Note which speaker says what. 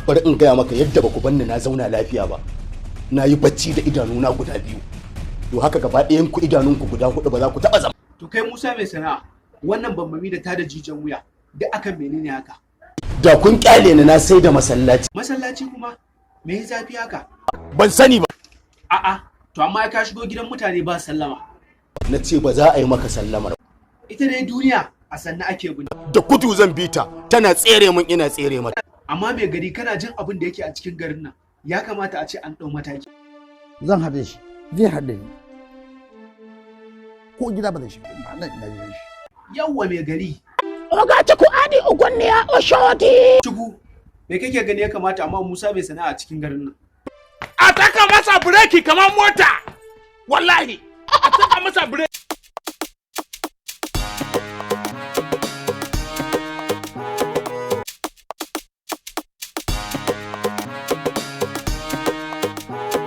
Speaker 1: bari in gaya maka yadda ba ku banni na zauna lafiya ba. Na yi bacci da idanuna guda biyu. To haka gaba ɗayan ku idanunku guda hudu ba za ku taɓa zama.
Speaker 2: To kai Musa mai sana'a, wannan bambami da tada jijiyan wuya, duk akan menene haka?
Speaker 1: Da kun kyale ni na sai da masallaci.
Speaker 2: Masallaci kuma? Me ya zafi haka?
Speaker 1: Ban sani ba.
Speaker 2: A'a, to amma ka shigo gidan mutane ba sallama.
Speaker 1: Na ce ba za a yi maka sallamar.
Speaker 2: Ita dai duniya a sanna ake bin.
Speaker 1: Da kudu zan bi ta, tana tsere min ina tsere mata.
Speaker 2: Amma mai gari kana jin abin da yake a cikin garin nan, ya kamata a ce an ɗau mataki.
Speaker 3: Zan haɗe shi, zai haɗe ni. Ko gida ba zai shiga ba, nan ina jiran shi.
Speaker 2: Yawwa mai gari.
Speaker 3: Oga ta ku adi ugonniya oshoti.
Speaker 2: Shigo, me kake gani ya kamata amma Musa mai sana'a a cikin garin nan?
Speaker 4: A taka masa bureki kamar mota. Wallahi, a taka masa bureki.